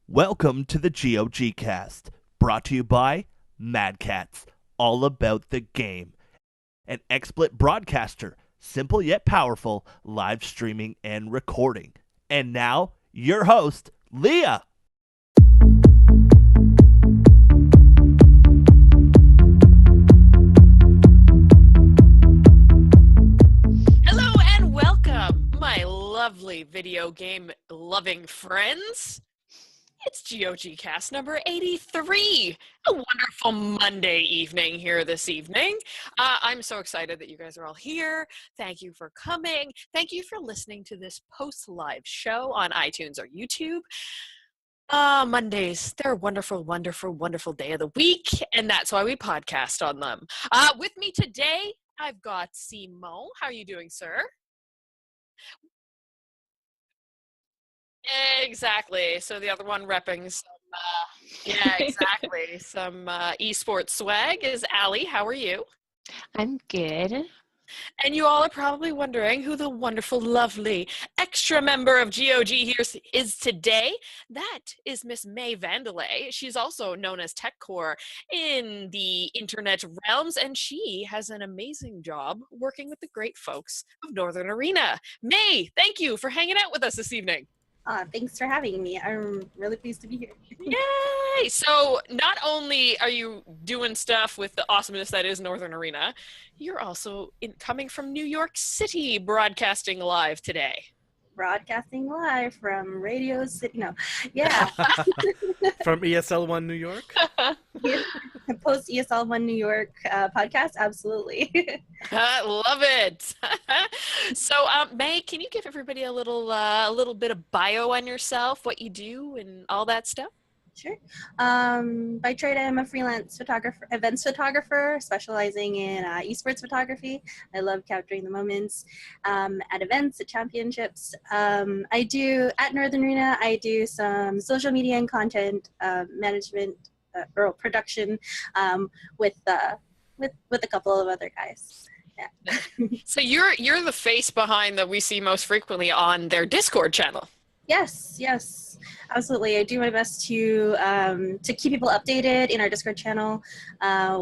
Welcome to the GoGCast, brought to you by Mad Cats, all about the game. An XSplit broadcaster, simple yet powerful, live streaming and recording. And now, your host, Leah. Hello and welcome, my lovely video game loving friends. It's GoGCast number 83. A wonderful Monday evening here this evening. I'm so excited that you guys are all here. Thank you for coming. Thank you for listening to this post-live show on iTunes or YouTube. Mondays, they're a wonderful, wonderful, wonderful day of the week, and that's why we podcast on them. With me today, I've got Simon. How are you doing, sir? Exactly. So the other one repping some, yeah, exactly. Some esports swag is Allie. How are you? I'm good. And you all are probably wondering who the wonderful, lovely extra member of GOG here is today. That is Miss Mae Vandelay. She's also known as Techore in the internet realms, and she has an amazing job working with the great folks of Northern Arena. Mae, thank you for hanging out with us this evening. Thanks for having me. I'm really pleased to be here. Yay! So not only are you doing stuff with the awesomeness that is Northern Arena, you're also coming from New York City broadcasting live today. Broadcasting live from Radio City. No, yeah. From ESL1 New York? Post ESL1 New York podcast. Absolutely. I love it. So, Mae, can you give everybody a little bit of bio on yourself, what you do, and all that stuff? Sure. By trade, I'm a freelance photographer, events photographer, specializing in esports photography. I love capturing the moments at events, at championships. I do, at Northern Arena, I do some social media and content management or production with a couple of other guys. Yeah. So you're the face behind that we see most frequently on their Discord channel. Yes, absolutely. I do my best to keep people updated in our Discord channel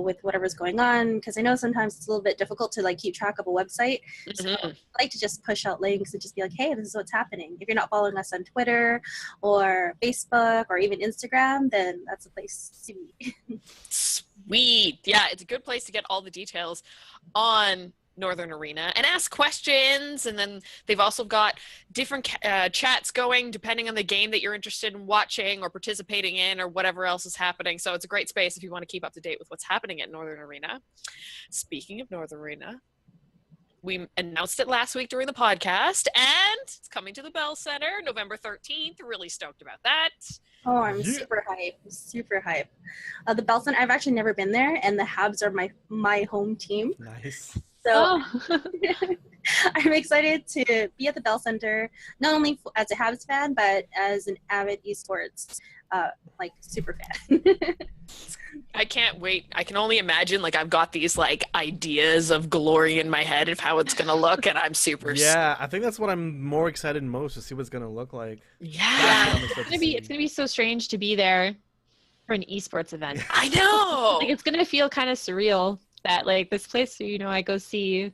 with whatever's going on, because I know sometimes it's a little bit difficult to keep track of a website. So I like to just push out links and just be like, hey, this is what's happening. If you're not following us on Twitter or Facebook or even Instagram, then that's a place to be. Sweet. Yeah, it's a good place to get all the details on Northern Arena and ask questions, and then they've also got different chats going depending on the game that you're interested in watching or participating in or whatever else is happening. So it's a great space if you want to keep up to date with what's happening at Northern Arena. Speaking of Northern Arena, we announced it last week during the podcast, and it's coming to the Bell Center November 13th. Really stoked about that. Oh, I'm super hype. The Bell Center, I've actually never been there, and the Habs are my home team. Nice. So I'm excited to be at the Bell Center, not only as a Habs fan, but as an avid esports super fan. I can't wait. I can only imagine, I've got these ideas of glory in my head of how it's gonna look, and I'm super Yeah, I think that's what I'm more excited most to see what it's gonna look like. Yeah. It's gonna be so strange to be there for an esports event. I know. It's gonna feel kind of surreal that this place I go see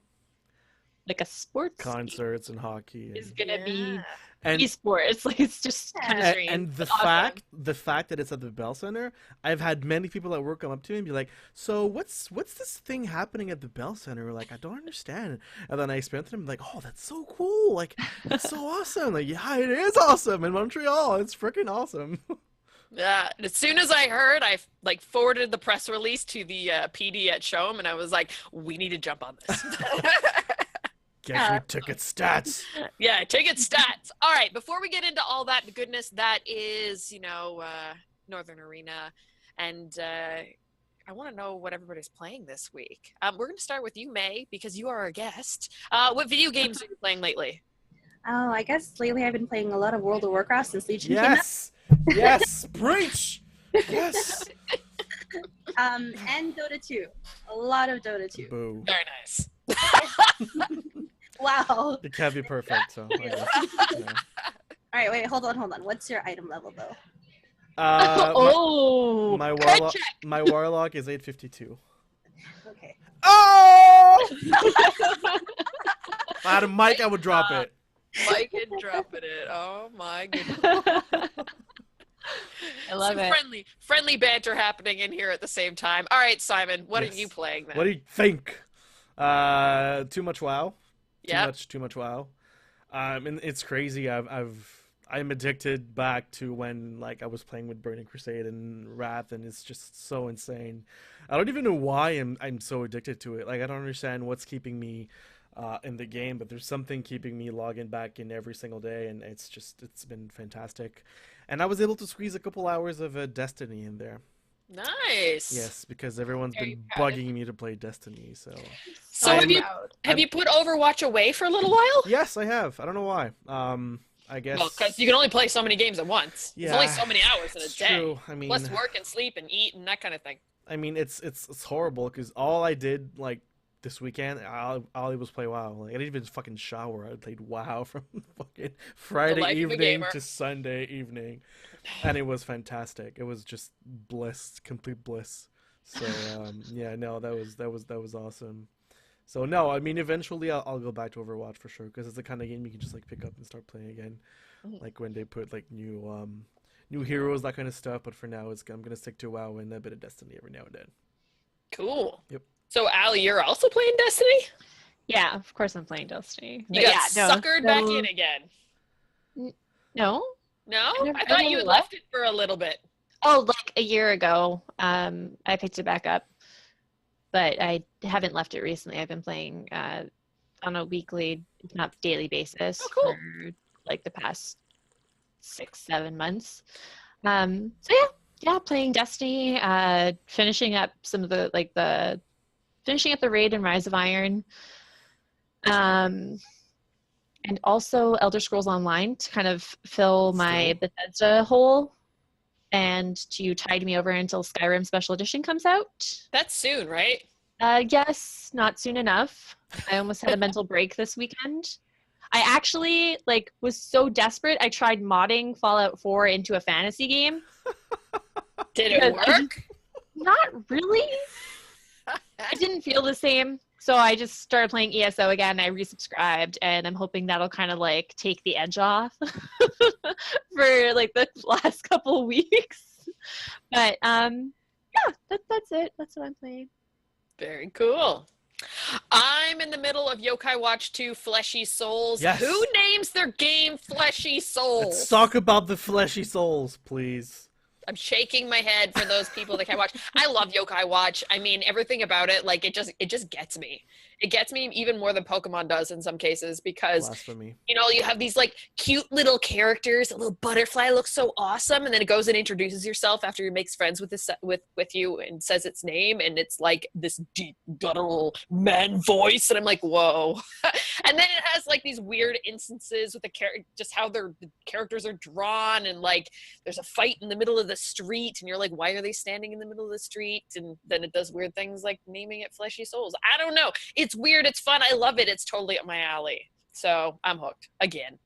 a sports Concerts and hockey is gonna be and esports. It's just kind of strange. And the fact that it's at the Bell Center, I've had many people at work come up to me and be like, "So what's this thing happening at the Bell Center?" I don't understand. And then I explain to them "Oh, that's so cool! That's so awesome! Yeah, it is awesome in Montreal. It's freaking awesome." Yeah, as soon as I heard, I forwarded the press release to the PD at Show'em, and I was like, "We need to jump on this." Get your ticket stats. Yeah, ticket stats. All right, before we get into all that goodness that is, Northern Arena, and I want to know what everybody's playing this week. We're going to start with you, Mae, because you are our guest. What video games are you playing lately? Oh, I guess lately I've been playing a lot of World of Warcraft since Legion came out. Yes, preach. Yes. And Dota 2. A lot of Dota 2. Boo. Very nice. Wow. It can't be perfect, so. I guess, All right, wait, hold on. What's your item level, though? Oh, my card warlock. check. My warlock is 852. Okay. Oh! If I had a mic, I would drop it. Mike and dropping it. Oh my goodness. I love Some it. friendly banter happening in here at the same time. All right, Simon, what Yes. are you playing then? What do you think? Too much WoW. Yeah. Too much WoW. And it's crazy. I'm addicted back to when like I was playing with Burning Crusade and Wrath, and it's just so insane. I don't even know why I'm so addicted to it. Like I don't understand what's keeping me in the game, but there's something keeping me logging back in every single day, and it's been fantastic. And I was able to squeeze a couple hours of Destiny in there. Nice. Yes, because everyone's Very been proud of bugging me to play Destiny. So So I'm- have you put Overwatch away for a little while? yes, I have. I don't know why. I guess. Well, because you can only play so many games at once. There's only Yeah, so many hours in a it's day. true. I mean, Plus work and sleep and eat and that kind of thing. I mean, it's horrible because all I did like this weekend, all I was play WoW. Like I didn't even fucking shower. I played WoW from fucking Friday life of a evening gamer. to Sunday evening, and it was fantastic. It was just bliss, complete bliss. So yeah, no, that was awesome. So no, I mean, eventually I'll go back to Overwatch for sure because it's the kind of game you can just like pick up and start playing again, like when they put like new heroes, that kind of stuff. But for now, I'm gonna stick to WoW and a bit of Destiny every now and then. Cool. Yep. So, Allie, you're also playing Destiny? Yeah, of course I'm playing Destiny. You But got yeah, no, suckered back so- in again. No. No? never- I I thought never you had left. left it for a little bit. Oh, like a year ago, I picked it back up, but I haven't left it recently. I've been playing on a weekly, if not daily basis Oh, cool. for like the past 6-7 months. So yeah, playing Destiny, finishing up some of finishing up the raid in Rise of Iron, and also Elder Scrolls Online to kind of fill my Bethesda hole and to tide me over until Skyrim Special Edition comes out. That's soon, right? Yes, not soon enough. I almost had a mental break this weekend. I actually was so desperate. I tried modding Fallout 4 into a fantasy game. Did it Because I work? Not really. It didn't feel the same. So I just started playing ESO again. I resubscribed, and I'm hoping that'll kind of take the edge off for the last couple of weeks. But yeah, that's it. That's what I'm playing. Very cool. I'm in the middle of Yokai Watch 2 Fleshy Souls. Yes. Who names their game Fleshy Souls? Let's talk about the fleshy souls, please. I'm shaking my head for those people that can't watch. I love Yokai Watch. I mean, everything about it, it just gets me. It gets me even more than Pokemon does in some cases because, Blasphemy. you have these cute little characters. A little butterfly looks so awesome, and then it goes and introduces yourself after it makes friends with with you and says its name, and it's like this deep guttural man voice, and I'm like, whoa. And then it has these weird instances with just how the characters are drawn, and there's a fight in the middle of the street, and you're like, why are they standing in the middle of the street? And then it does weird things like naming it Fleshy Souls. I don't know. It's weird. It's fun. I love it. It's totally up my alley. So I'm hooked again.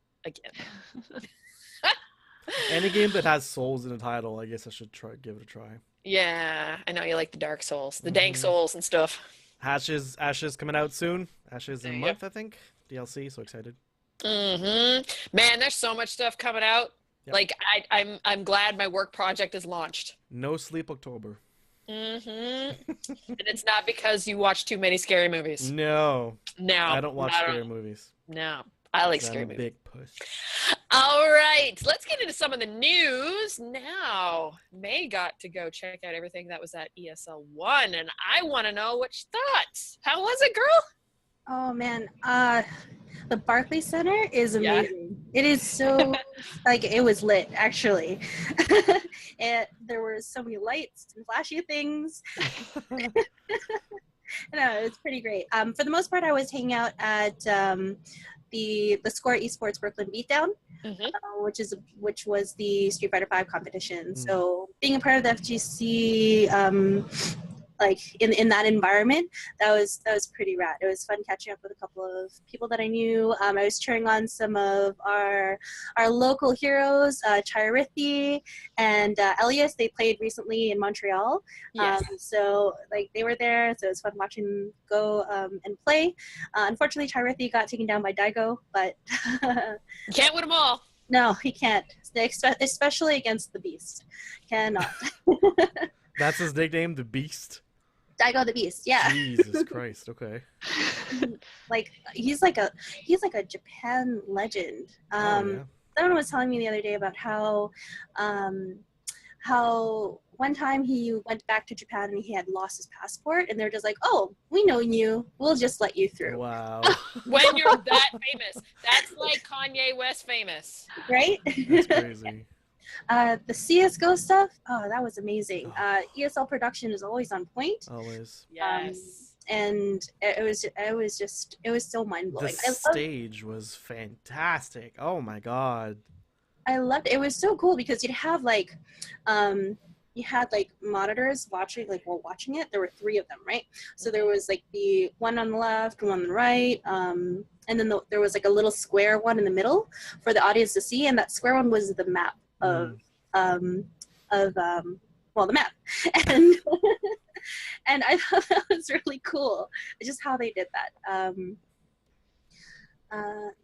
Any game that has souls in the title, I guess I should give it a try. Yeah, I know you like the Dark Souls, the dank souls and stuff. Ashes coming out soon. Ashes in There a you month, I think. DLC, so excited. Man, there's so much stuff coming out. Yep. I'm glad my work project is launched. No sleep October. And it's not because you watch too many scary movies. No, No, I don't watch not at scary all. movies. No, I like 'Cause I'm scary a movies. big puss. All right, let's get into some of the news now. May got to go check out everything that was at ESL 1, and I want to know what you thought. How was it, girl? Oh man, the Barclays Center is Yeah. amazing. It is so it was lit actually. There were so many lights and flashy things. No, it's pretty great. For the most part, I was hanging out at the Score Esports Brooklyn Beatdown, which was the Street Fighter V competition. So being a part of the FGC like in that environment. That was pretty rad. It was fun catching up with a couple of people that I knew. I was cheering on some of our local heroes, Chirithi and Elias. They played recently in Montreal. Yes. So like they were there, so it was fun watching them go and play. Unfortunately, Chirithi got taken down by Daigo, but You can't win them all. no, he can't. Especially against the Beast. Cannot. That's his nickname, the Beast. Daigo the Beast, yeah. Jesus Christ. Okay. Like he's like a Japan legend. Oh, yeah. Someone was telling me the other day about how one time he went back to Japan and he had lost his passport, and they're just like, "Oh, we know you. We'll just let you through." Wow. When you're that famous. That's like Kanye West famous. Right? That's crazy. The CSGO stuff, oh, that was amazing. ESL production is always on point. Always. Yes. And it was so mind blowing. The stage was fantastic. Oh my god. I loved it. It was so cool because you'd have like, you had like monitors watching, like while watching it. There were 3 of them, right? So there was like the one on the left, one on the right, and then there was like a little square one in the middle for the audience to see, and that square one was the map of the map, and and I thought that was really cool. Just how they did that.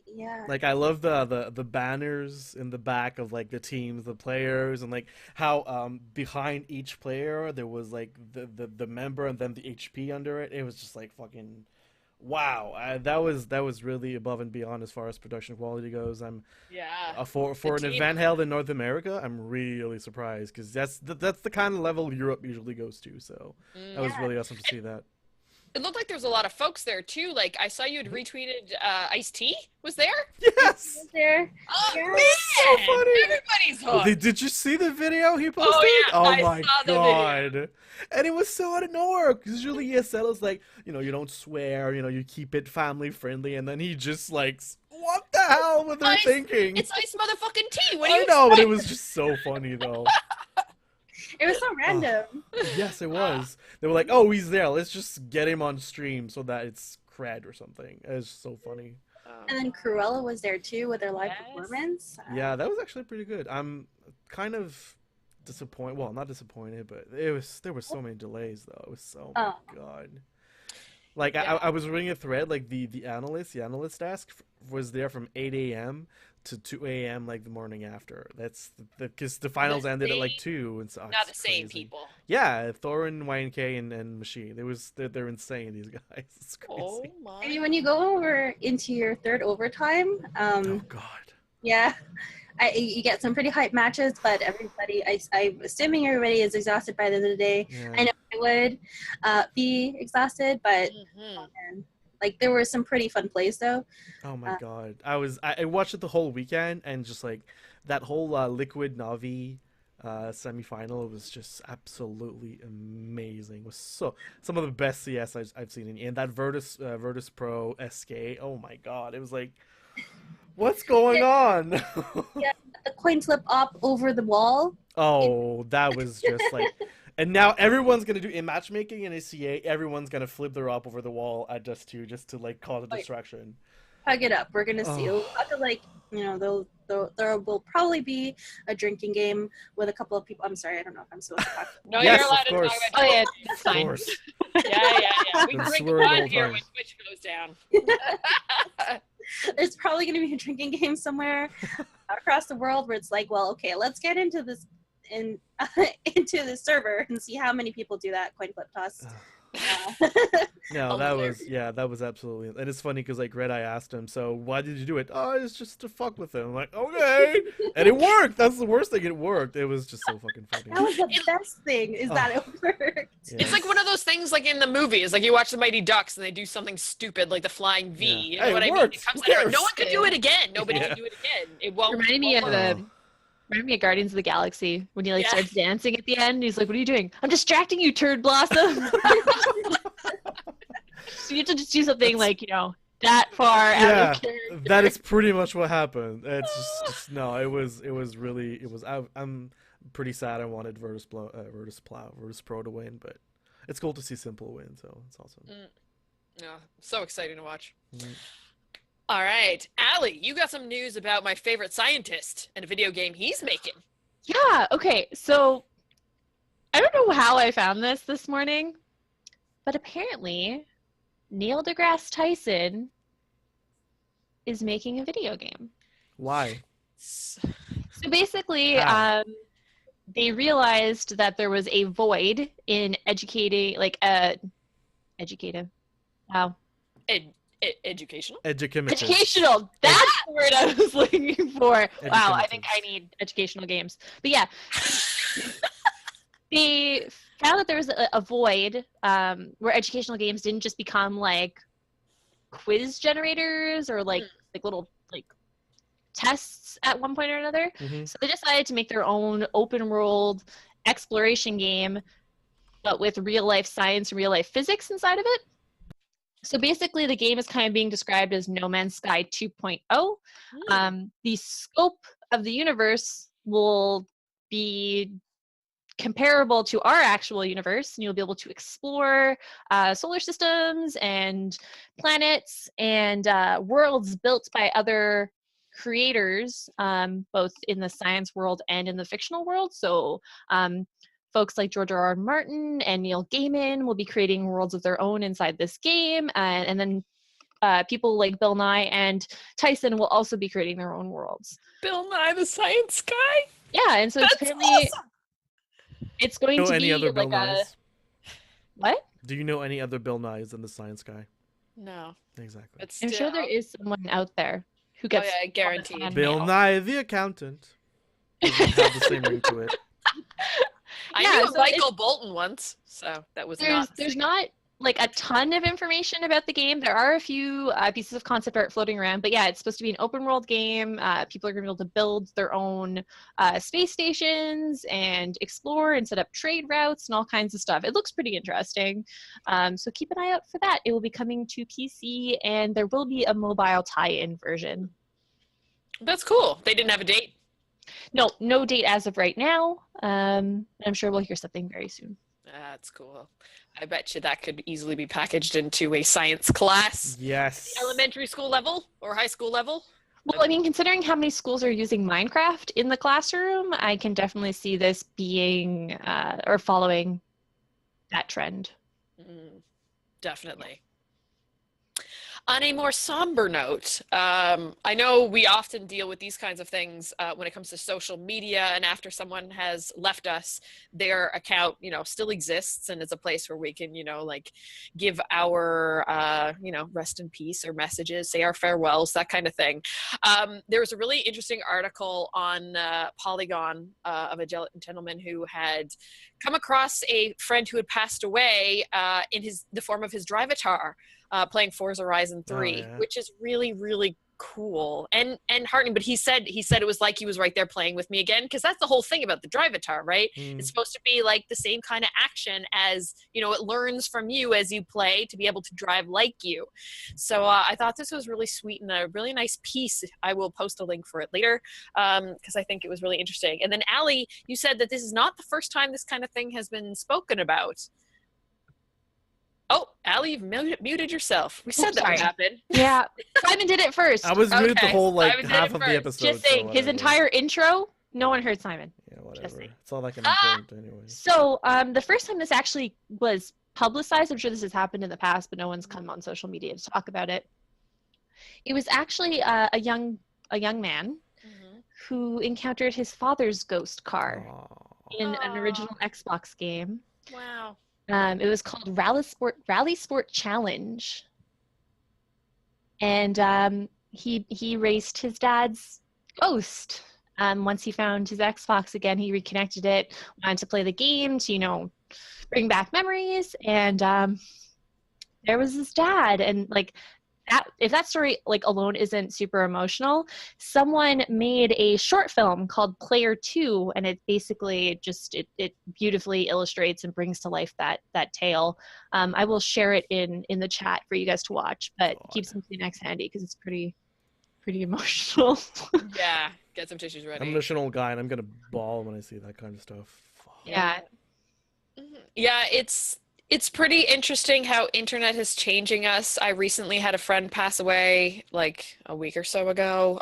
Yeah. Like I love the banners in the back of like the teams, the players, and like how behind each player there was like the member and then the HP under it. It was just like fucking wow. That was really above and beyond as far as production quality goes. I'm for an event held in North America, I'm really surprised because that's the kind of level Europe usually goes to. So that was really awesome to see that. It looked like there was a lot of folks there too. Like I saw you had retweeted Ice-T was there. Yes. Was there? Oh Yeah. man, so funny. everybody's hooked. Did you see the video he posted? yeah, I my saw the god. And it was so out of nowhere because usually ESL is like, you don't swear, you keep it family friendly, and then he just like, what the hell were they thinking? It's Ice motherfucking T. What do I you know, but it expect? was just so funny though. It was so random. Yes, it was. They were like, oh, he's there. Let's just get him on stream so that it's cred or something. It's so funny. And then Cruella was there too with their live Yes. performance. Yeah, that was actually pretty good. I'm kind of disappointed. Well, not disappointed, but there were so many delays though. It was so my god. Like I was reading a thread, like the analyst desk was there from 8 a.m. to 2 a.m. like the morning after. That's because the finals ended at like 2, and so Not the it's same crazy. people. Yeah, Thorin, YNK, and Machine. They're insane. These guys. It's crazy. Oh my. I mean, when you go over into your third overtime, Oh god. yeah, you get some pretty hype matches, but everybody, I'm assuming everybody is exhausted by the end of the day. Yeah. I know I would be exhausted, but man, like there were some pretty fun plays though. Oh my god. I watched it the whole weekend, and just like that whole Liquid Navi semifinal, it was just absolutely amazing. It was some of the best CS I've seen and that Virtus Pro SK. Oh my god. It was like, what's going on? Yeah, the coin flip up over the wall. Oh, that was just like, and now everyone's gonna do in matchmaking in ACA. Everyone's gonna flip their op over the wall at Dust 2 just to like cause a distraction. Hug it up. We're gonna see. We'll have to like, there will probably be a drinking game with a couple of people. I'm sorry, I don't know if I'm supposed to talk. No, Yes, you're allowed of to course. talk Oh about yeah, it. that's Of fine. course. Yeah. We Been drink swearing wine all here time. when Twitch goes down. There's probably gonna be a drinking game somewhere across the world where it's like, well, okay, let's get into this into the server and see how many people do that coin flip toss. No, that was absolutely, and it's funny because like Red Eye asked him, so why did you do it? Oh, it's just to fuck with him. I'm like, okay, and it worked. That's the worst thing. It worked. It was just so fucking funny. That was the best thing, is that it worked. Yeah. It's like one of those things like in the movies, like you watch the Mighty Ducks and they do something stupid like the flying V. Yeah. You know Hey, what it I mean? works. It comes Who out. cares? No one can do it again. Nobody Yeah. can do it again. It won't. Reminded me of Guardians of the Galaxy when he like Yeah. starts dancing at the end. He's like, "What are you doing? I'm distracting you, turd blossom." So you have to just do something like that far out Yeah, of character. that is pretty much what happened. It's just no. It was really. I'm pretty sad. I wanted Virtus Pro to win, but it's cool to see Simple win, so it's awesome. Yeah, so exciting to watch. Mhm. All right, Allie, you got some news about my favorite scientist and a video game he's making. Yeah, okay. So I don't know how I found this morning, but apparently Neil deGrasse Tyson is making a video game. Why? So basically, How? they realized that there was a void in educating, educative. Wow. Educational? Educational. That's the word I was looking for. Wow, I think I Educative. need educational games. But yeah, they found that there was a void where educational games didn't just become like quiz generators or like little like tests at one point or another. Mhm. So they decided to make their own open world exploration game, but with real life science and real life physics inside of it. So basically, the game is kind of being described as No Man's Sky 2.0. The scope of the universe will be comparable to our actual universe, and you'll be able to explore solar systems and planets and worlds built by other creators, both in the science world and in the fictional world. So folks like George R.R. Martin and Neil Gaiman will be creating worlds of their own inside this game, and then people like Bill Nye and Tyson will also be creating their own worlds. Bill Nye the Science Guy? Yeah, and so it's That's apparently awesome! it's going Know to any be other Bill like a Nyes? what? Do you know any other Bill Nyes than the Science Guy? No. Exactly. But I'm sure there still- is someone out there who Oh, gets yeah, guaranteed. fan Bill mail. Nye the accountant. Doesn't have the same ring to it. I Yeah, knew a so Michael Bolton once, so that was not. There's not like a ton of information about the game. There are a few pieces of concept art floating around, but yeah, it's supposed to be an open world game. People are going to be able to build their own space stations and explore and set up trade routes and all kinds of stuff. It looks pretty interesting. So keep an eye out for that. It will be coming to PC, and there will be a mobile tie-in version. That's cool. They didn't have a date. No date as of right now. I'm sure we'll hear something very soon. That's cool. I bet you that could easily be packaged into a science class, Yes. elementary school level or high school level. Well, I mean, considering how many schools are using Minecraft in the classroom, I can definitely see this being or following that trend. Definitely. On a more somber note, I know we often deal with these kinds of things when it comes to social media, and after someone has left us, their account, still exists and is a place where we can, like give our, rest in peace or messages, say our farewells, that kind of thing. There was a really interesting article on Polygon of a gentleman who had come across a friend who had passed away in the form of his Drivatar. Playing Forza Horizon 3, which is really, really cool and heartening. But he said it was like he was right there playing with me again, because that's the whole thing about the Drivatar, right? It's supposed to be like the same kind of action as, it learns from you as you play to be able to drive like you. So I thought this was really sweet and a really nice piece. I will post a link for it later because I think it was really interesting. And then Allie, you said that this is not the first time this kind of thing has been spoken about. Oh, Allie, you've muted yourself. We said that would happen. Yeah, Simon did it first. I was muted the Okay, whole Simon did half it of the first. episode. Just saying, so his whatever. entire intro, no one heard Simon. Yeah, Just whatever. saying. It's all that important anyway. So the first time this actually was publicized, I'm sure this has happened in the past, but no one's come on social media to talk about it. It was actually a young man who encountered his father's ghost car in an original Xbox game. Wow. It was called Rally Sport Challenge, and he raced his dad's ghost. Once he found his Xbox again, he reconnected it, wanted to play the game to bring back memories, and there was his dad, and like that. If that story alone isn't super emotional, someone made a short film called Player 2, and it basically it beautifully illustrates and brings to life that tale. I will share it in the chat for you guys to watch, but keep some Kleenex handy because it's pretty emotional. Yeah, get some tissues ready. I'm an emotional guy, and I'm gonna bawl when I see that kind of stuff. Yeah. Yeah, it's It's pretty interesting how internet is changing us. I recently had a friend pass away like a week or so ago,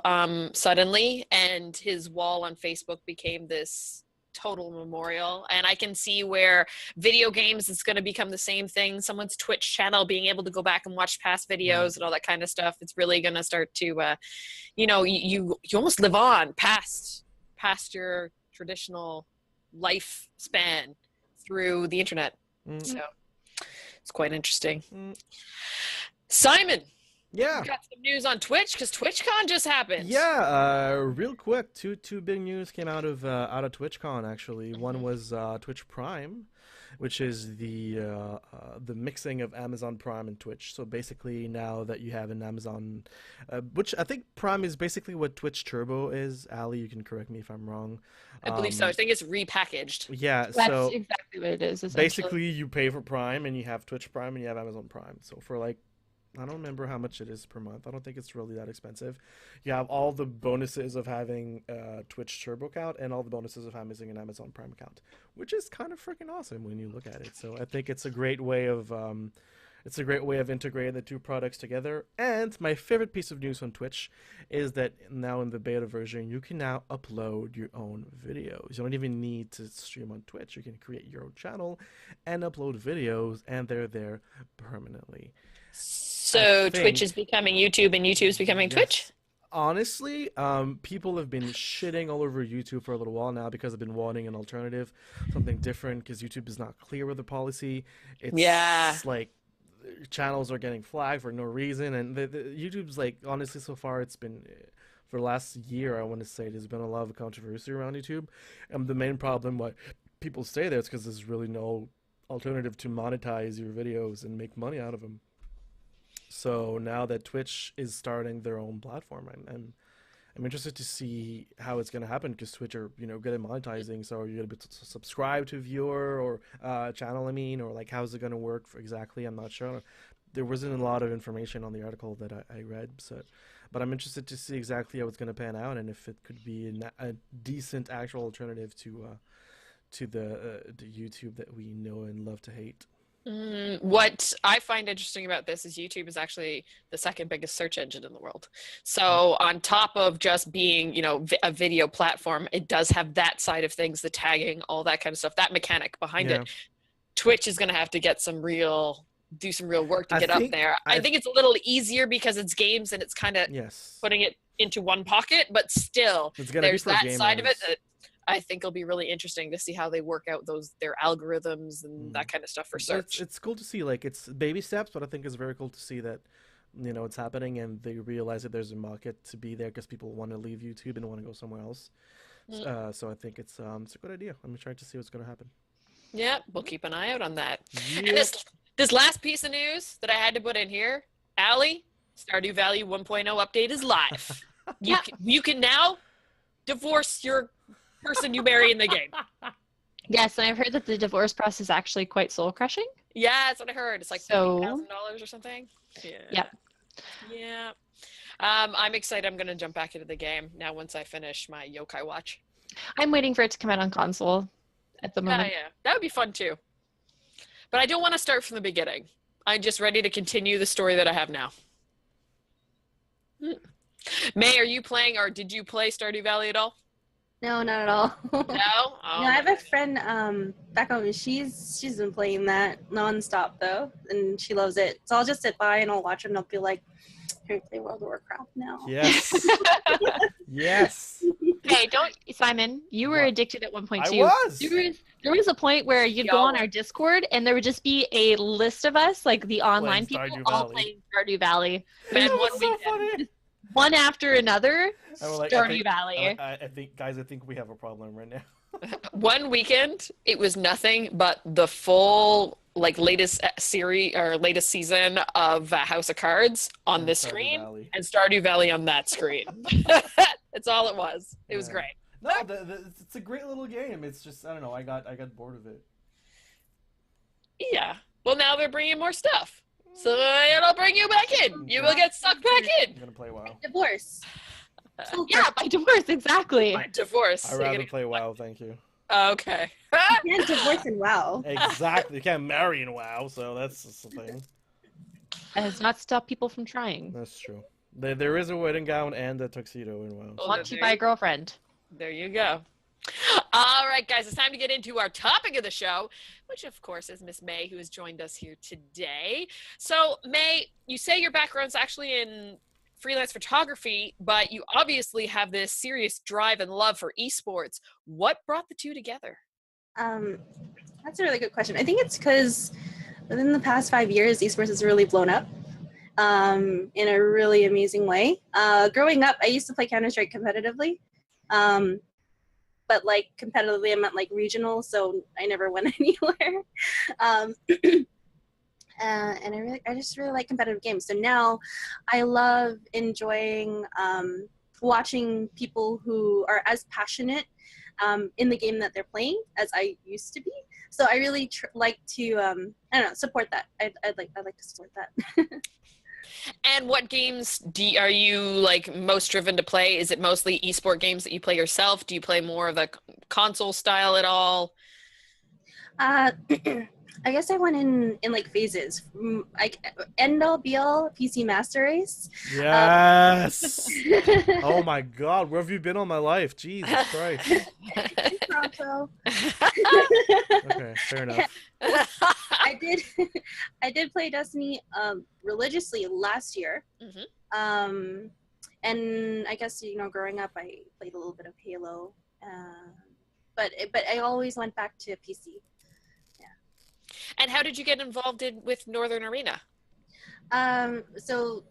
suddenly, and his wall on Facebook became this total memorial. And I can see where video games is going to become the same thing. Someone's Twitch channel, being able to go back and watch past videos and all that kind of stuff. It's really going to start to, you almost live on past your traditional lifespan through the internet. So it's quite interesting. Simon, Yeah. you got some news on Twitch because TwitchCon just happened. Yeah, real quick, two big news came out of TwitchCon actually. One was Twitch Prime, which is the mixing of Amazon Prime and Twitch. So basically, now that you have an Amazon, which I think Prime is basically what Twitch Turbo is. Ali, you can correct me if I'm wrong. I believe so. I think it's repackaged. Yeah, That's so exactly what it is. Essentially. basically you pay for Prime and you have Twitch Prime and you have Amazon Prime. So for like, I don't remember how much it is per month. I don't think it's really that expensive. You have all the bonuses of having a Twitch Turbo account and all the bonuses of having an Amazon Prime account, which is kind of freaking awesome when you look at it. So I think it's a great way of integrating the two products together. And my favorite piece of news on Twitch is that now in the beta version, you can now upload your own videos. You don't even need to stream on Twitch. You can create your own channel and upload videos, and they're there permanently. So Twitch is becoming YouTube and YouTube's becoming Twitch? Honestly, people have been shitting all over YouTube for a little while now because they've been wanting an alternative, something different, because YouTube is not clear with the policy. It's like channels are getting flagged for no reason, and the YouTube's like, honestly, so far it's been, for the last year, I want to say, there's been a lot of controversy around YouTube, and the main problem why people stay there is because there's really no alternative to monetize your videos and make money out of them. So now that Twitch is starting their own platform, and I'm interested to see how it's going to happen, because Twitch are, good at monetizing. So are you going to be subscribe to a viewer or channel, or like, how's it going to work exactly? I'm not sure. There wasn't a lot of information on the article that I read, but I'm interested to see exactly how it's going to pan out, and if it could be a decent actual alternative to the YouTube that we know and love to hate. What I find interesting about this is YouTube is actually the second biggest search engine in the world. So on top of just being, a video platform, it does have that side of things, the tagging, all that kind of stuff, that mechanic behind it. Twitch is going to have to get do some real work to get up there. I think it's a little easier because it's games and it's kind of putting it into one pocket, but still there's that side of it that I think it'll be really interesting to see how they work out their algorithms and that kind of stuff for search. It's cool to see, like, it's baby steps, but I think it's very cool to see that, it's happening, and they realize that there's a market to be there because people want to leave YouTube and want to go somewhere else. So I think it's a good idea. I'm trying to see what's going to happen. Yeah, we'll keep an eye out on that. Yep. And this last piece of news that I had to put in here, Allie, Stardew Valley 1.0 update is live. You can now divorce your person you marry in the game. Yes, and I've heard that the divorce process is actually quite soul crushing. Yeah, that's what I heard. It's like $50,000 or something. Yeah. I'm excited. I'm gonna jump back into the game now once I finish my Yokai Watch. I'm waiting for it to come out on console at the moment. Yeah, that would be fun too. But I don't want to start from the beginning. I'm just ready to continue the story that I have now. May, are you playing, or did you play Stardew Valley at all? No, not at all. No? Oh, no, I have a friend back home, and she's been playing that nonstop though, and she loves it. So I'll just sit by and I'll watch it, and I'll be like, "Here, play World of Warcraft now." Yes. Yes. Hey, Simon, you were addicted at one point too. I was. There was a point where you'd go on our Discord and there would just be a list of us, like the online people, all playing Stardew Valley. It was so funny. One after another, Like, Stardew Valley. I think we have a problem right now. One weekend, it was nothing but the full latest series or latest season of House of Cards on this screen and Stardew Valley on that screen. That's all it was. It was great. No, it's a great little game. It's just, I don't know. I got bored of it. Yeah. Well, now they're bringing more stuff. So it'll bring you back in. You will get sucked back in. I'm gonna play WoW. Divorce. Yeah, by divorce, exactly. By divorce. I'd rather play WoW, thank you. Okay. You can't divorce in WoW. Exactly. You can't marry in WoW, so that's just the thing. It has not stopped people from trying. That's true. There is a wedding gown and a tuxedo in WoW. Oh, Want to buy a girlfriend. There you go. All right, guys, it's time to get into our topic of the show, which, of course, is Miss Mae, who has joined us here today. So, Mae, you say your background's actually in freelance photography, but you obviously have this serious drive and love for esports. What brought the two together? That's a really good question. I think it's because within the past 5 years, esports has really blown up in a really amazing way. Growing up, I used to play Counter-Strike competitively. But like competitively, I meant like regional, so I never went anywhere. And I just really like competitive games. So now I love enjoying watching people who are as passionate in the game that they're playing as I used to be. So I really like to I don't know, support that. I'd like to support that. And what games are you like most driven to play? Is it mostly esport games that you play yourself? Do you play more of the console style at all? I guess I went in like phases. Like end all be all PC Master Race. Yes. Oh my God, where have you been all my life? Jesus Christ. Toronto. Okay, fair enough. I did play Destiny religiously last year. Mm-hmm. And I guess growing up I played a little bit of Halo. But I always went back to PC. And how did you get involved with Northern Arena? So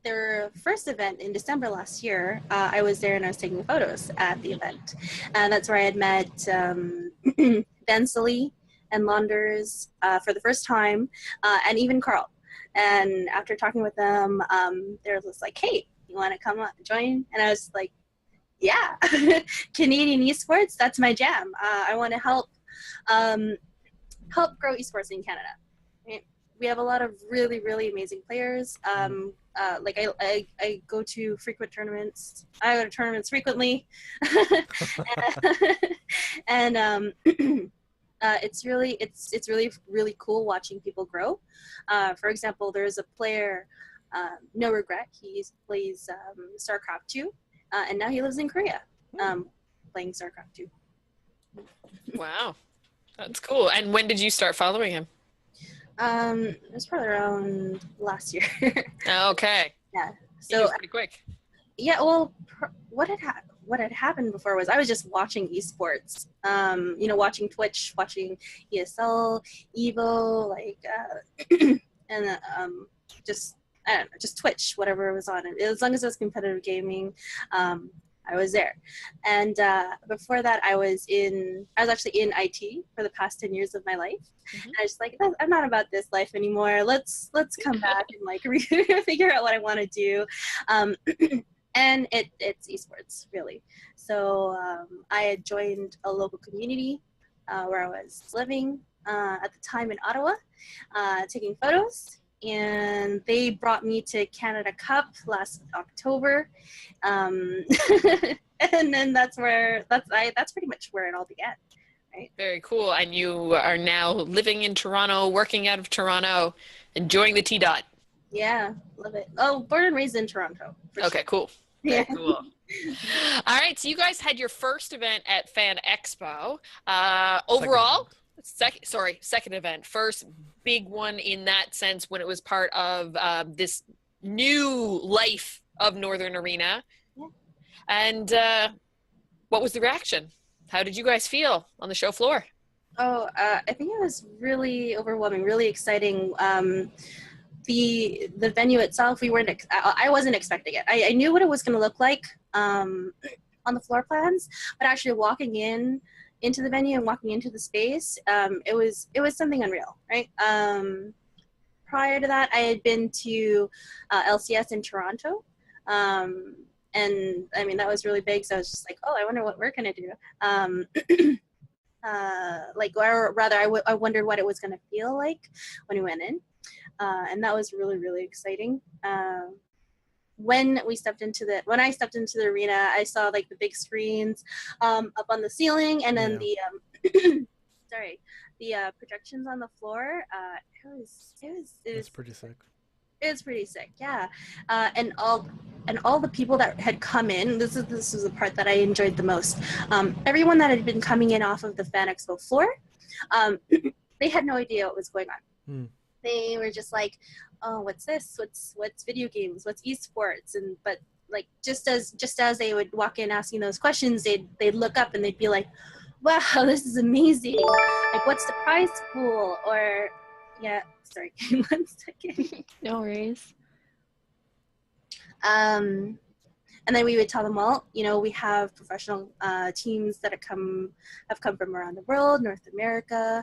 their first event in December last year, I was there and I was taking photos at the event. And that's where I had met Vandelay and Launders for the first time, and even Carl. And after talking with them, they were just like, hey, you want to come join? And I was like, yeah, Canadian esports, that's my jam. I want to help grow esports in Canada. We have a lot of really, really amazing players. Like I go to frequent tournaments. I go to tournaments frequently, and it's really really cool watching people grow. For example, there's a player, No Regret. He plays StarCraft 2, and now he lives in Korea, playing StarCraft 2. Wow, that's cool. And when did you start following him? It was probably around last year. Okay. Yeah. So So pretty quick. yeah, well, what had happened before was I was just watching esports. Watching Twitch, watching ESL, Evo, like, and just I don't know, just Twitch, whatever was on it. As long as it was competitive gaming, I was there. And before that, I was actually in IT for the past 10 years of my life. Mm-hmm. And I was like, I'm not about this life anymore. Let's come back and like figure out what I want to do. And it's esports, really. So I had joined a local community where I was living at the time in Ottawa, taking photos. And they brought me to Canada Cup last October, and then that's pretty much where it all began. Right? Very cool. And you are now living in Toronto, working out of Toronto, enjoying the T-Dot. Yeah, love it. Oh, born and raised in Toronto. Okay, Sure. cool. Yeah. Very cool. All right, so you guys had your first event at Fan Expo. Overall, second event. First big one in that sense when it was part of this new life of Northern Arena. Yeah. And what was the reaction? How did you guys feel on the show floor? Oh, I think it was really overwhelming, really exciting. The venue itself, I wasn't expecting it. I knew what it was going to look like on the floor plans, but actually walking into the venue and walking into the space, it was something unreal, right? Prior to that, I had been to LCS in Toronto, and I mean that was really big. So I was just like, oh, I wonder what we're gonna do. Or rather, I wondered what it was gonna feel like when we went in, and that was really really exciting. when I stepped into the arena, I saw like the big screens up on the ceiling, and then the sorry, the projections on the floor. It That's was pretty sick. it was pretty sick, yeah. And all the people that had come in. This is the part that I enjoyed the most. Everyone that had been coming in off of the Fan Expo floor, they had no idea what was going on. They were just like, "Oh, what's this? What's video games? What's esports?" And but like just as they would walk in asking those questions, they'd look up and they'd be like, "Wow, this is amazing! Like, what's the prize pool?" Or yeah, sorry, give me 1 second. No worries. And then we would tell them, well, we have professional teams that have come from around the world, North America,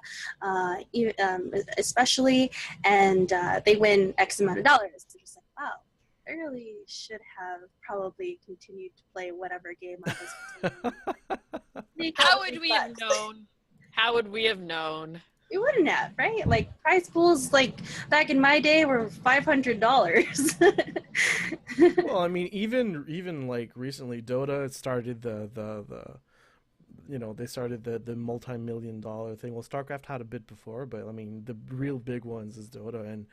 especially, and they win X amount of dollars. So just like, wow, I really should have probably continued to play whatever game I was playing. How would we have known? How would we have known? We wouldn't have, right? Like prize pools, like back in my day, were $500. Well, I mean, even like recently, Dota started they started the multi-million-dollar thing. Well, StarCraft had a bit before, but I mean, the real big ones is Dota, and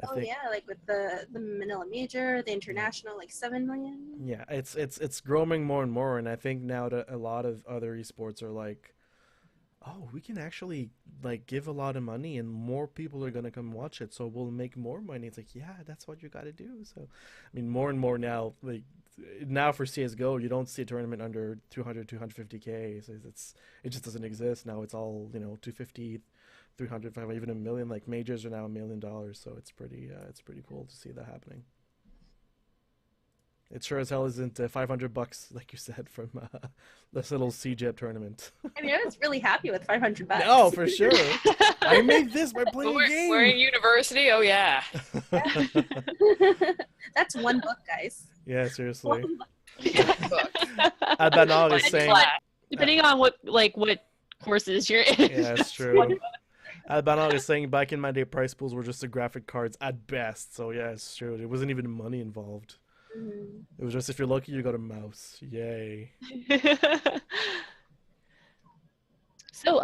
I think yeah, like with the Manila Major, the international, like 7 million. Yeah, it's growing more and more, and I think now that a lot of other esports are like, oh, we can actually like give a lot of money and more people are gonna come watch it, so we'll make more money. It's like, yeah, that's what you gotta do. So I mean, more and more now, like now for CSGO, you don't see a tournament under 250K. So it just doesn't exist now. It's all 250, 300, 500, even a million. Like majors are now $1 million, so it's pretty cool to see that happening. It sure as hell isn't $500, like you said, from this little CJEP tournament. I mean, I was really happy with $500. No, for sure. I made this by playing a game. We're in university. Oh yeah. That's one book, guys. Yeah, seriously. Book. Adbanal is saying, Depending on what courses you're in. yeah, it's true. Adbanal is saying back in my day, prize pools were just the graphic cards at best. So yeah, it's true. There wasn't even money involved. It was just, if you're lucky, you got a mouse. Yay. So,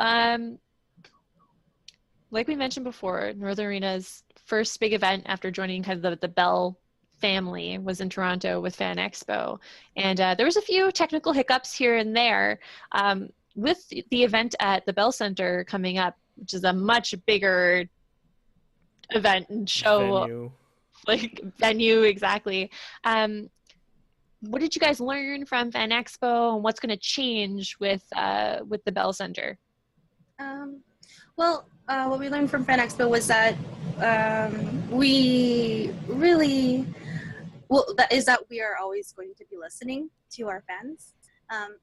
like we mentioned before, Northern Arena's first big event after joining kind of the Bell family was in Toronto with Fan Expo. And there was a few technical hiccups here and there. With the event at the Bell Center coming up, which is a much bigger event and show. Venue, exactly. What did you guys learn from Fan Expo, and what's going to change with the Bell Center? Well, what we learned from Fan Expo was that we are always going to be listening to our fans.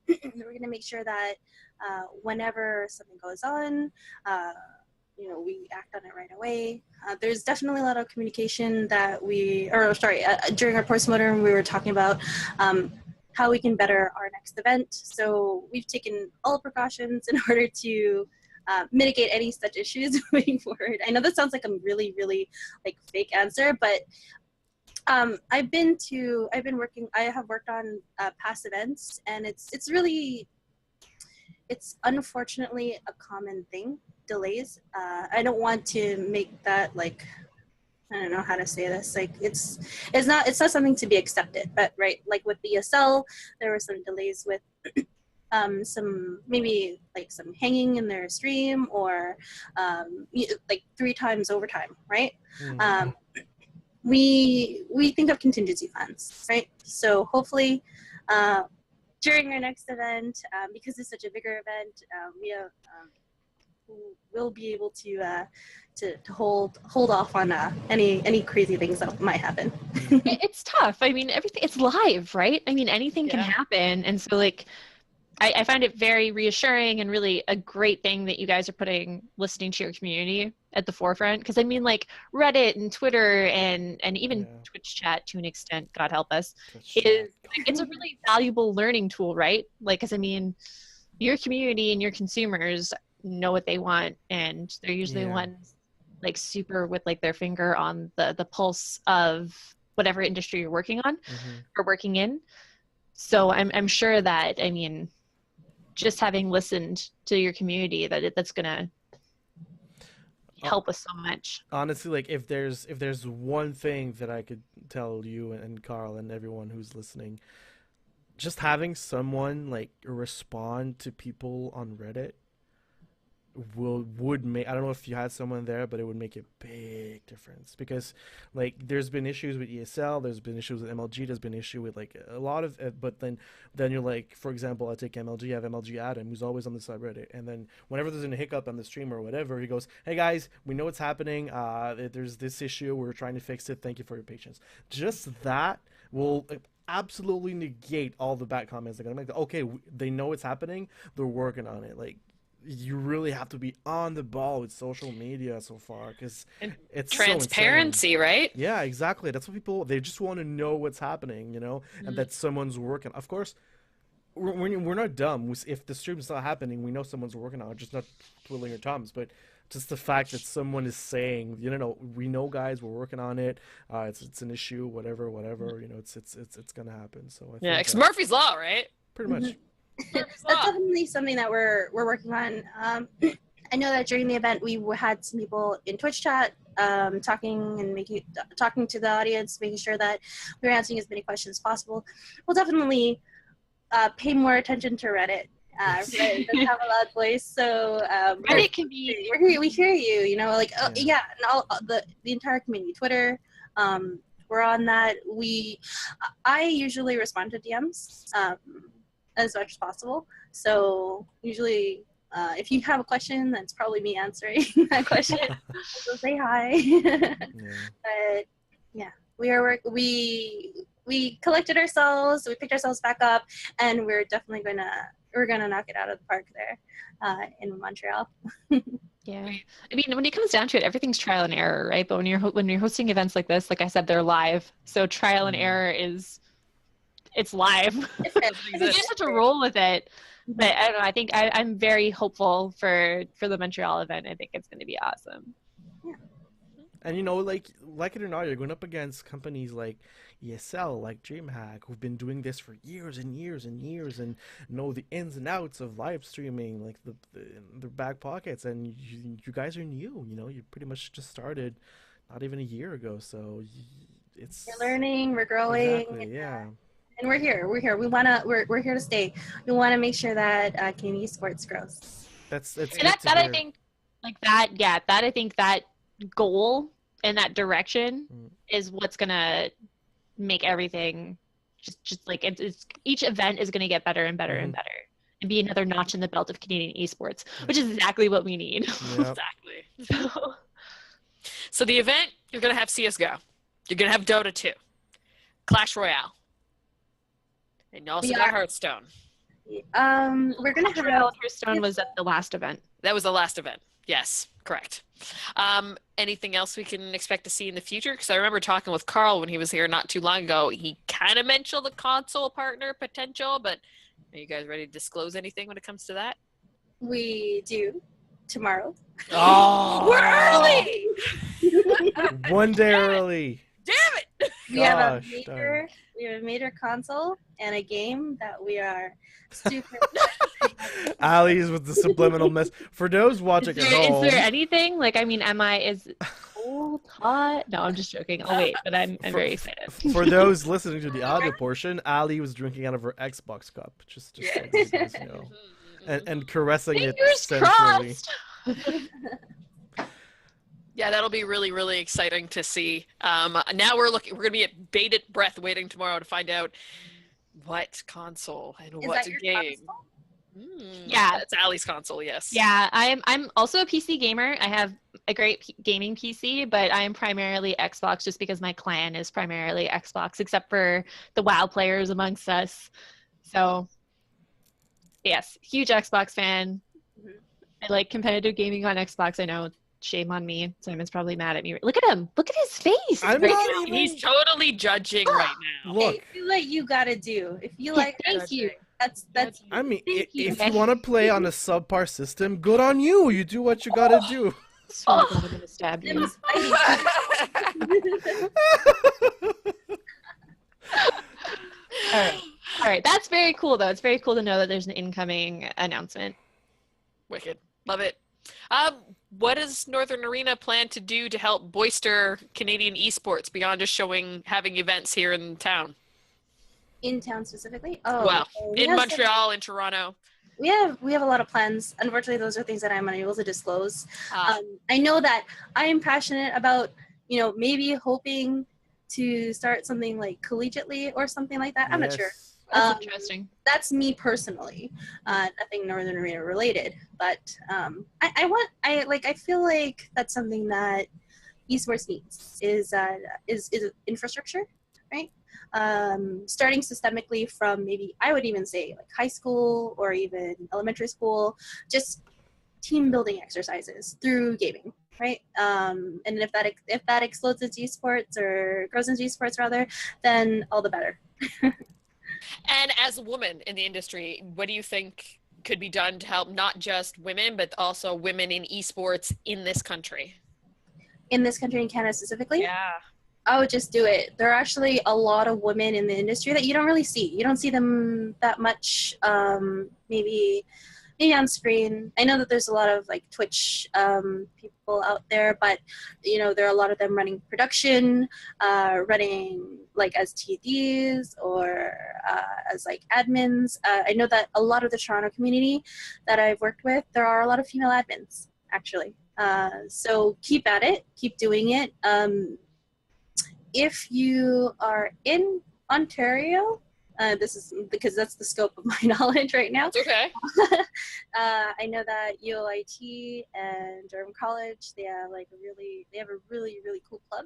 We're going to make sure that whenever something goes on, we act on it right away. There's definitely a lot of communication that during our post-mortem, we were talking about how we can better our next event. So we've taken all precautions in order to mitigate any such issues moving forward. I know this sounds like a really, really like fake answer, but I have worked on past events, and it's unfortunately a common thing. Delays. I don't want to make that like, I don't know how to say this. Like it's not something to be accepted. But right, like with BSL, there were some delays with some hanging in their stream, or like 3 times overtime. Right. We think of contingency funds. Right. So hopefully, during our next event, because it's such a bigger event, we'll be able to hold off on any crazy things that might happen. It's tough. I mean, it's live, right? I mean, anything can happen, and so like, I find it very reassuring and really a great thing that you guys are listening to your community at the forefront. Because I mean, like Reddit and Twitter and even Twitch chat to an extent, God help us, it's a really valuable learning tool, right? Like, because I mean, your community and your consumers know what they want, and they're usually the ones like super with like their finger on the pulse of whatever industry you're working on Mm-hmm. or working in. So I'm sure that, I mean, just having listened to your community, that's gonna help us so much. Honestly, like if there's one thing that I could tell you and Carl and everyone who's listening, just having someone like respond to people on Reddit would make, I don't know if you had someone there, but it would make a big difference, because like there's been issues with ESL, there's been issues with MLG, there's been issue with like a lot of but then you're like, for example, I take MLG, I have MLG Adam who's always on the subreddit, and then whenever there's a hiccup on the stream or whatever, he goes, hey guys, we know what's happening, there's this issue, we're trying to fix it, thank you for your patience. Just that will absolutely negate all the bad comments they're gonna make. Okay, they know it's happening, they're working on it. Like, you really have to be on the ball with social media so far, because it's transparency, so right? Yeah, exactly. That's what people, they just want to know what's happening, you know, and that someone's working. Of course, we're not dumb. If the stream's not happening, we know someone's working on it, just not twiddling your thumbs. But just the fact that someone is saying, you know, we know, guys, we're working on it. It's an issue, whatever. You know, it's gonna happen. So I think It's Murphy's Law, right? pretty much. That's definitely something that we're working on. I know that during the event we had some people in Twitch chat talking to the audience, making sure that we were answering as many questions as possible. We'll definitely pay more attention to Reddit. Reddit does have a loud voice, so Reddit can be. we hear you. You know, like and all the entire community, Twitter. We're on that. I usually respond to DMs. As much as possible. So usually, if you have a question, that's probably me answering that question. So say hi. But yeah, we collected ourselves, we picked ourselves back up, and we're definitely gonna knock it out of the park there in Montreal. Yeah, I mean, when it comes down to it, everything's trial and error, right? But when you're hosting events like this, like I said, they're live, so trial and error it's live. You just have to roll with it. But I don't know, I think I'm very hopeful for the Montreal event. I think it's going to be awesome. Yeah. And you know, like it or not, you're going up against companies like ESL, like DreamHack, who've been doing this for years and years and years, and know the ins and outs of live streaming, like the back pockets. And you guys are new. You know, you pretty much just started not even a year ago. So we're learning, we're growing. Exactly, yeah. And we're here. We're here to stay. We want to make sure that Canadian sports grows. That's and I think like that. Yeah, I think that goal and that direction is what's gonna make everything just like it's each event is gonna get better and better and better, and be another notch in the belt of Canadian esports, which is exactly what we need. Yep. Exactly. So the event, you're gonna have CSGO, you're gonna have Dota 2, Clash Royale. And you also got Hearthstone. We're gonna have Hearthstone was at the last event. That was the last event. Yes, correct. Anything else we can expect to see in the future? Because I remember talking with Carl when he was here not too long ago. He kind of mentioned the console partner potential, but are you guys ready to disclose anything when it comes to that? We do tomorrow. Oh, we're early. One day early. Damn it! We have a major console and a game that we are super Ali's with the subliminal mess. For those watching at home, is there anything like, I mean, is cold, hot? No, I'm just joking. I'll wait, but I'm very excited. For those listening to the audio portion, Ali was drinking out of her Xbox cup, just so you guys know, and caressing it sensually. Yeah, that'll be really, really exciting to see. Now we're going to be at bated breath waiting tomorrow to find out what console and what game. Yeah, it's Ali's console. Yes. Yeah, I'm also a PC gamer. I have a great gaming PC, but I am primarily Xbox just because my clan is primarily Xbox, except for the WoW players amongst us. So, yes, huge Xbox fan. I like competitive gaming on Xbox. I know. Shame on me. Simon's probably mad at me. Look at him. Look at his face. He's totally judging right now. Look, if you like, you gotta do. If you like, thank you. That's. I mean, if you want to play on a subpar system, good on you. You do what you gotta do. Oh, God, I'm gonna stab you. All right. All right. That's very cool, though. It's very cool to know that there's an incoming announcement. Wicked. Love it. What does Northern Arena plan to do to help bolster Canadian esports beyond just having events here in town? In town specifically? Well, we in have Montreal, in Toronto. we have a lot of plans. Unfortunately, those are things that I'm unable to disclose. Ah. I know that I am passionate about, maybe hoping to start something like collegiately or something like that. I'm not sure. Yes. That's interesting. That's me personally, nothing Northern Arena related, but I feel like that's something that esports needs is infrastructure, right? Starting systemically from maybe I would even say like high school or even elementary school, just team building exercises through gaming, right? And if that explodes into esports or grows into esports rather, then all the better. And as a woman in the industry, what do you think could be done to help not just women, but also women in esports in this country? In this country, in Canada specifically? Yeah. I would just do it. There are actually a lot of women in the industry that you don't really see. You don't see them that much, maybe on screen. I know that there's a lot of like Twitch people out there, but there are a lot of them running production, running like as TDs or as like admins. I know that a lot of the Toronto community that I've worked with, there are a lot of female admins actually. So keep at it, keep doing it. If you are in Ontario, this is because that's the scope of my knowledge right now. It's okay. I know that UOIT and Durham College, they have a really, really cool club.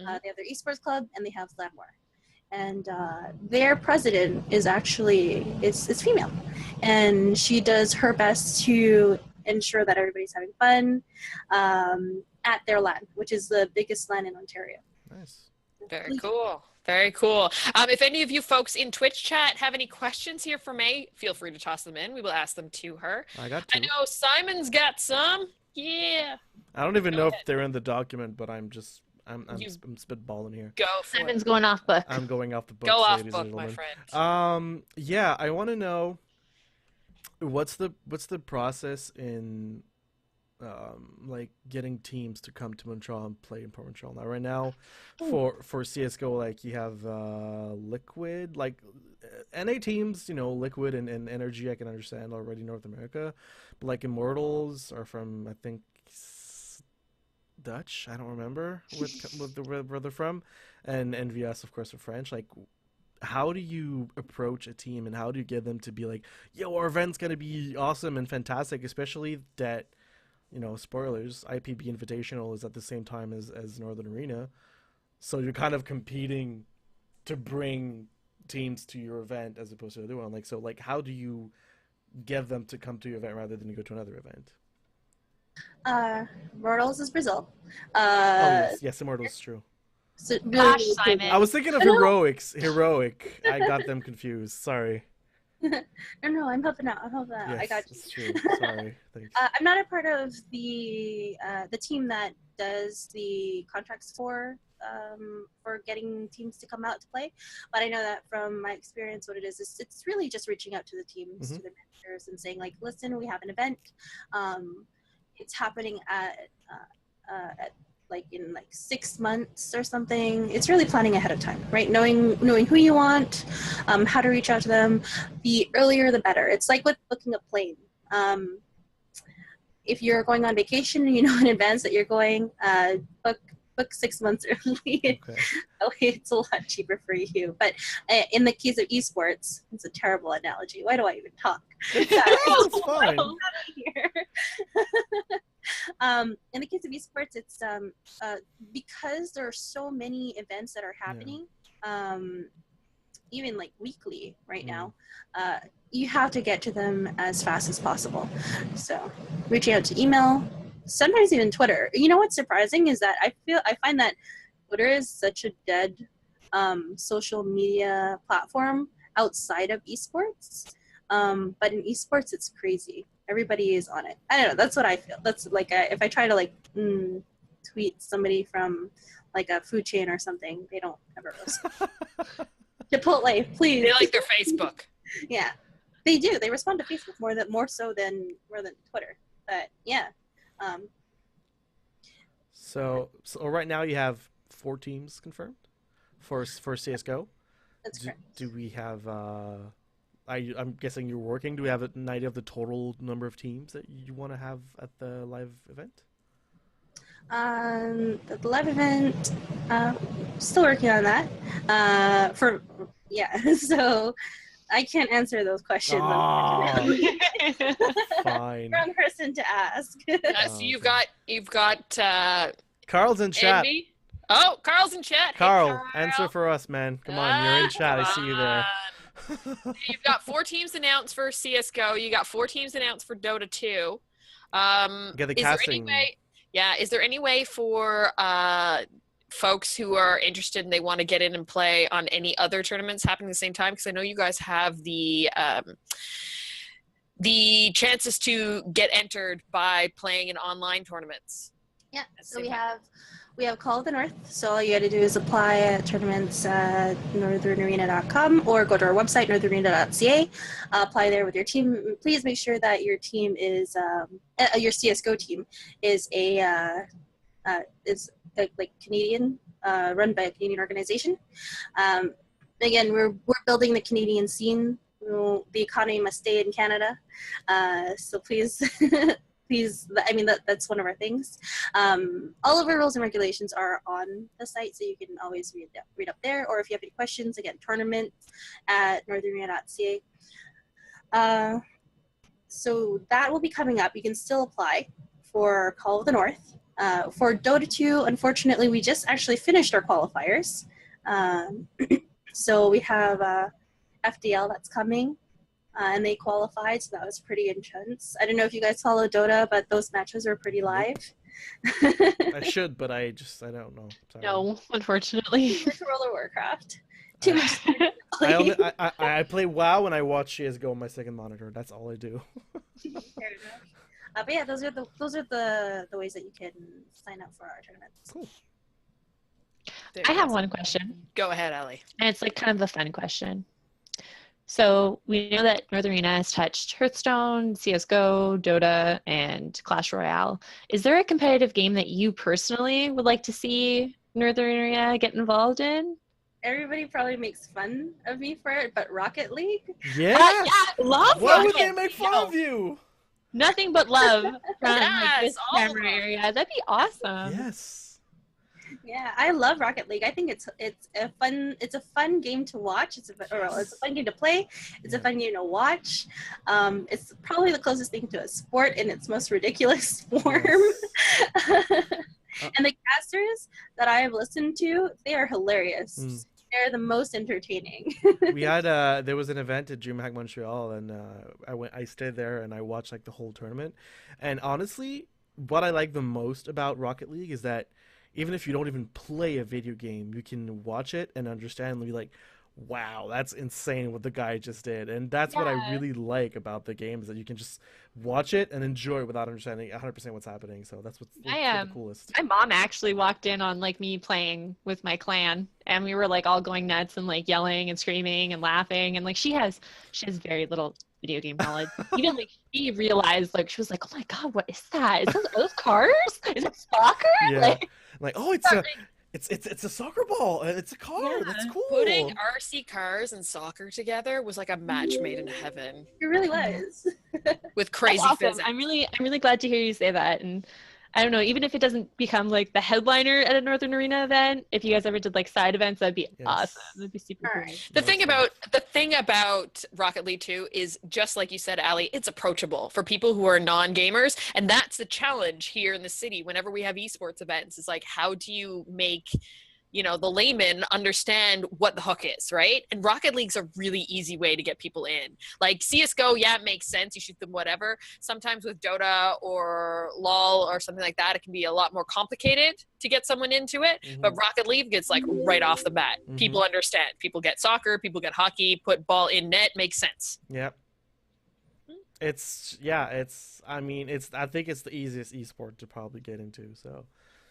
Mm-hmm. They have their esports club and they have Landmore. And their president is actually is female, and she does her best to ensure that everybody's having fun at their LAN, which is the biggest LAN in Ontario. Nice. Very cool. Very cool. If any of you folks in Twitch chat have any questions here for Mae, feel free to toss them in. We will ask them to her. I got two. I know Simon's got some. Yeah. I don't even Go know ahead. if they're in the document, but I'm spitballing here. Go for Simon's it. going off book. I'm going off the book. Go off ladies book, and my gentlemen. friend. Yeah, I want to know what's the process in like getting teams to come to Montreal and play in Port Montreal. Now, right now, for CSGO, like you have Liquid, like NA teams, Liquid and Energy. I can understand already North America, but like Immortals are from I think Dutch. I don't remember where they're from, and NVS of course are French. Like, how do you approach a team and how do you get them to be like, yo, our event's gonna be awesome and fantastic, especially that. Spoilers, IPB Invitational is at the same time as Northern Arena. So you're kind of competing to bring teams to your event as opposed to the other one. Like, how do you get them to come to your event rather than you go to another event? Immortals is Brazil. Yes, Immortals is true. So Gosh, Simon. I was thinking of Heroic. I got them confused. Sorry. No, I'm helping out. Yes, I got you. It's true. Sorry. Thanks. I'm not a part of the team that does the contracts for getting teams to come out to play, but I know that from my experience, what it is it's really just reaching out to the teams, to the managers, and saying like, listen, we have an event. It's happening at like in like 6 months or something. It's really planning ahead of time, right? Knowing who you want, how to reach out to them. The earlier the better. It's like with booking a plane. If you're going on vacation and you know in advance that you're going, book 6 months early. Okay. It's a lot cheaper for you. But in the case of esports, it's a terrible analogy. Why do I even talk? It's fine. In the case of esports, it's because there are so many events that are happening, even like weekly right now, you have to get to them as fast as possible. So reaching out to email, sometimes even Twitter. You know what's surprising is that I find that Twitter is such a dead social media platform outside of esports. But in esports, it's crazy. Everybody is on it. I don't know. That's what I feel. That's like if I try to like tweet somebody from like a food chain or something, they don't ever respond. Chipotle, please. They like their Facebook. Yeah, they do. They respond to Facebook more so than Twitter. But yeah. So right now you have 4 teams confirmed for CSGO. That's correct. Do we have? I'm guessing you're working. Do we have an idea of the total number of teams that you want to have at the live event? The live event, still working on that. So I can't answer those questions. Fine. Wrong person to ask. So you've got Carl's in chat. Envy. Oh, Carl's in chat. Carl, hey, Carl, answer for us, man. Come on, you're in chat. I see you there. You've got 4 teams announced for CSGO. You got 4 teams announced for Dota 2. Get the casting. Is there any way for folks who are interested and they want to get in and play on any other tournaments happening at the same time? Because I know you guys have the chances to get entered by playing in online tournaments. Yeah, so we have Call of the North. So all you got to do is apply at tournaments at northernarena.com or go to our website, northernarena.ca. Apply there with your team. Please make sure that your team is your CSGO team is like Canadian, run by a Canadian organization. Again, we're building the Canadian scene. The economy must stay in Canada. So please. Please, I mean, that's one of our things. All of our rules and regulations are on the site, so you can always read up there. Or if you have any questions, again, tournament at northernarena.ca. So that will be coming up. You can still apply for Call of the North. For Dota 2, unfortunately, we just actually finished our qualifiers. So we have FDL that's coming. And they qualified, so that was pretty intense. I don't know if you guys follow Dota, but those matches were pretty live. I should, but I don't know. Sorry. No, unfortunately. World of Warcraft. Too much. I play WoW and I watch CSGO on my second monitor. That's all I do. Fair enough. But yeah, those are the ways that you can sign up for our tournaments. Cool. I have one question. Go ahead, Ellie. And it's like kind of a fun question. So we know that Northern Arena has touched Hearthstone, CSGO, Dota, and Clash Royale. Is there a competitive game that you personally would like to see Northern Arena get involved in? Everybody probably makes fun of me for it, but Rocket League? Yes! Love Why Rocket would they make fun of you? Nothing but love from Yes, this all camera love. area. That'd be awesome. Yes. Yeah, I love Rocket League. I think it's a fun game to watch. It's a fun game to play. It's a fun game to watch. It's probably the closest thing to a sport in its most ridiculous form. And the casters that I have listened to, they are hilarious. They're the most entertaining. We had there was an event at DreamHack Montreal, and I stayed there and I watched like the whole tournament. And honestly, what I like the most about Rocket League is that even if you don't even play a video game, you can watch it and understand and be like, wow, that's insane what the guy just did. And that's what I really like about the game, is that you can just watch it and enjoy it without understanding 100% what's happening. So that's what's the coolest. My mom actually walked in on like me playing with my clan, and we were like all going nuts and like yelling and screaming and laughing, and like she has very little video game knowledge. Even like she realized, like she was like, oh my god, what is that? Is those cars? Is it soccer? Yeah. Like, oh, it's a soccer ball and it's a car. Yeah. That's cool. Putting RC cars and soccer together was like a match made in heaven. It really was. With crazy That's awesome. physics. I'm really glad to hear you say that. And I don't know, even if it doesn't become like the headliner at a Northern Arena event, if you guys ever did like side events, that'd be awesome. That'd be super cool. The thing about Rocket League 2 is, just like you said, Ali, it's approachable for people who are non-gamers, and that's the challenge here in the city whenever we have esports events. Is like, how do you make the layman understand what the hook is, right? And Rocket League's a really easy way to get people in. Like CSGO, yeah, it makes sense. You shoot them whatever. Sometimes with Dota or LOL or something like that, it can be a lot more complicated to get someone into it. But Rocket League gets like right off the bat. People understand. People get soccer, people get hockey, put ball in net, makes sense. Yep. I mean, I think it's the easiest esport to probably get into. So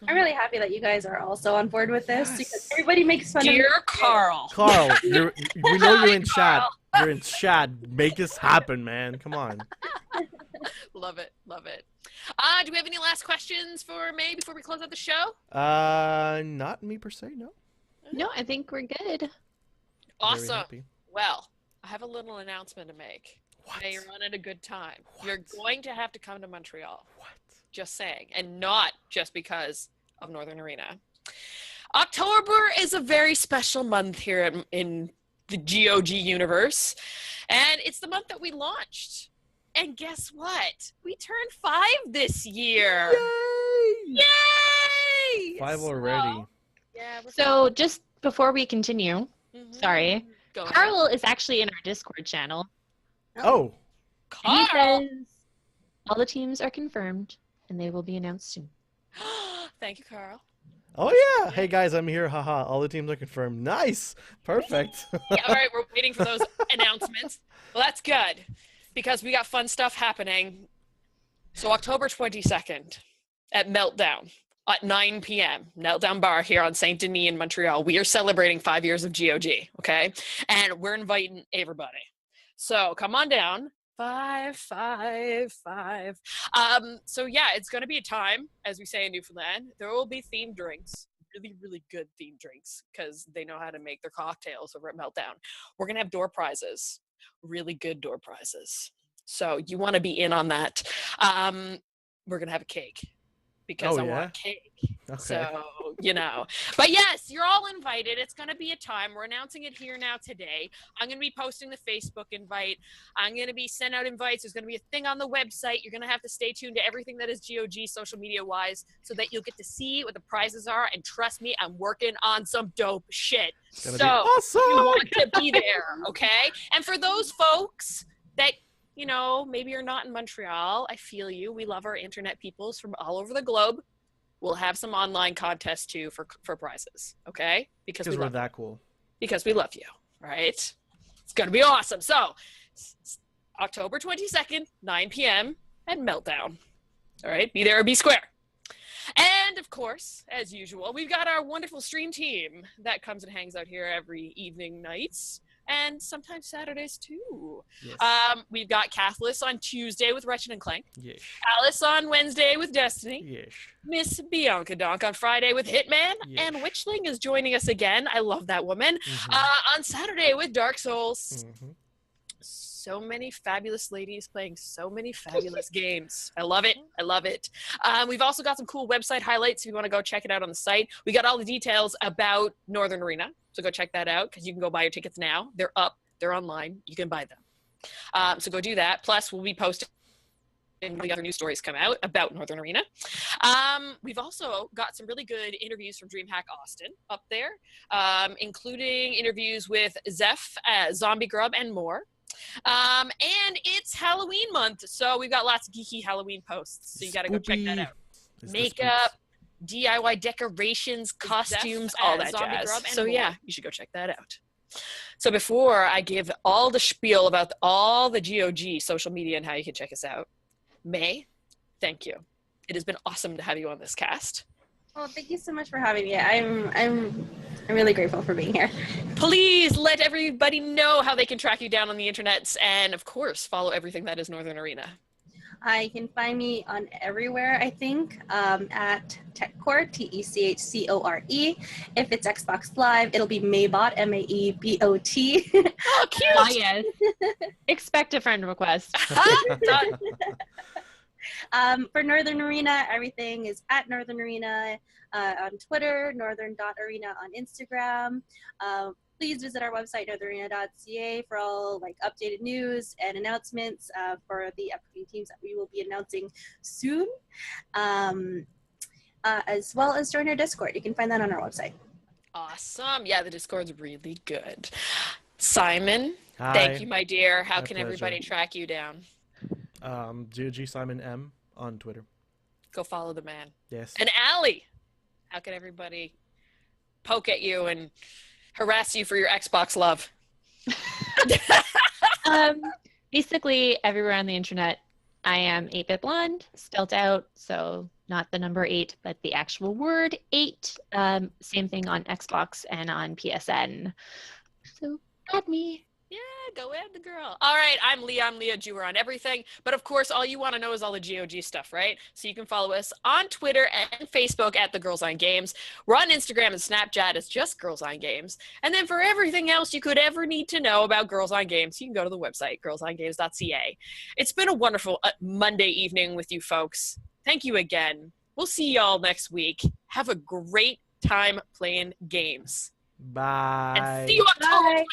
I'm really happy that you guys are also on board with this because Yes. everybody makes fun of me. Dear Carl. Carl, we know you're in chat. Carl. You're in chat. Make this happen, man. Come on. Love it. Love it. Do we have any last questions for May before we close out the show? Not me per se, no. No, I think we're good. Very Awesome. happy. Well, I have a little announcement to make. What? May you're running a good time. What? You're going to have to come to Montreal. What? Just saying. And not just because of Northern Arena. October is a very special month here in the GOG universe. And it's the month that we launched. And guess what? We turned 5 this year. Yay! Yay! 5 already. So, yeah. So just before we continue, Mhm. sorry, Go ahead. Carl is actually in our Discord channel. Oh. And he Carl. says all the teams are confirmed and they will be announced soon. Thank you, Carl. Oh yeah. Hey guys, I'm here. Haha. All the teams are confirmed. Nice. Perfect. Yeah, all right, we're waiting for those announcements. Well, that's good because we got fun stuff happening. So October 22nd at Meltdown at 9 p.m. Meltdown Bar here on Saint Denis in Montreal. We are celebrating 5 years of GOG, okay? And we're inviting everybody. So come on down. 555. So yeah, it's gonna be a time, as we say in Newfoundland. There will be themed drinks, really, really good themed drinks, because they know how to make their cocktails over at Meltdown. We're gonna have door prizes, really good door prizes. So you want to be in on that. We're gonna have a cake because Oh, I yeah? want cake. Okay. So, but yes, you're all invited. It's going to be a time. We're announcing it here now today. I'm going to be posting the Facebook invite. I'm going to be sending out invites. There's going to be a thing on the website. You're going to have to stay tuned to everything that is GOG social media wise so that you'll get to see what the prizes are. And trust me, I'm working on some dope shit. Gonna So be awesome. you want to be there, okay? And for those folks that maybe you're not in Montreal, I feel you. We love our internet peoples from all over the globe. We'll have some online contests too for prizes, okay? Because We're that cool. because we love you, right? It's gonna be awesome. So, October 22nd, 9 p.m. at Meltdown. All right, be there or be square. And of course, as usual, we've got our wonderful stream team that comes and hangs out here every evening, nights, and sometimes Saturdays too. Yes. We've got Catholic on Tuesday with Wretched and Clank, Yes. Alice on Wednesday with Destiny, Yes. Miss Bianca Donk on Friday with Hitman, Yes. and Witchling is joining us again. I love that woman. On Saturday with Dark Souls. Mhm. So many fabulous ladies playing so many fabulous games. I love it. I love it. We've also got some cool website highlights if you want to go check it out on the site. We got all the details about Northern Arena, so go check that out because you can go buy your tickets now. They're up. They're online. You can buy them. So go do that. Plus, we'll be posting the other news stories come out about Northern Arena. We've also got some really good interviews from DreamHack Austin up there, including interviews with Zeph, Zombie Grub, and more. And it's Halloween month, so we've got lots of geeky Halloween posts, so you gotta go check that out. It's the Makeup, spooks. DIY decorations, costumes, all that jazz. So yeah, you should go check that out. So before I give all the spiel about all the GOG social media and how you can check us out, May, thank you. It has been awesome to have you on this cast. Well, thank you so much for having me. I'm really grateful for being here. Please let everybody know how they can track you down on the internets and, of course, follow everything that is Northern Arena. I can find me on everywhere, I think, at Techore, Techcore. If it's Xbox Live, it'll be Maebot, Maebot. Oh, cute! Ah, yes. Expect a friend request. Done. For Northern Arena, everything is at Northern Arena on Twitter, northern.arena on Instagram. Please visit our website, northernarena.ca, for all updated news and announcements for the upcoming teams that we will be announcing soon, as well as join our Discord. You can find that on our website. Awesome. Yeah, the Discord's really good. Simon, Hi. thank you, my dear. How My can pleasure. everybody track you down? GOG Simon M on Twitter. Go follow the man. Yes. And Allie, how can everybody poke at you and harass you for your Xbox love? basically everywhere on the internet. I am 8-bit blonde, spelt out, so not the number 8, but the actual word 8. Same thing on Xbox and on PSN. So add me. Yeah, go ahead, the girl. All right, I'm Leah. I'm Leah Jewer on everything. But of course, all you want to know is all the GOG stuff, right? So you can follow us on Twitter and Facebook at The Girls on Games. We're on Instagram and Snapchat. It's just Girls on Games. And then for everything else you could ever need to know about Girls on Games, you can go to the website, girlsongames.ca. It's been a wonderful Monday evening with you folks. Thank you again. We'll see y'all next week. Have a great time playing games. Bye. And see you October Bye.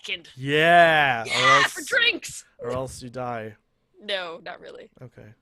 22nd. Yeah. Yeah, for drinks. Or else you die. No, not really. Okay.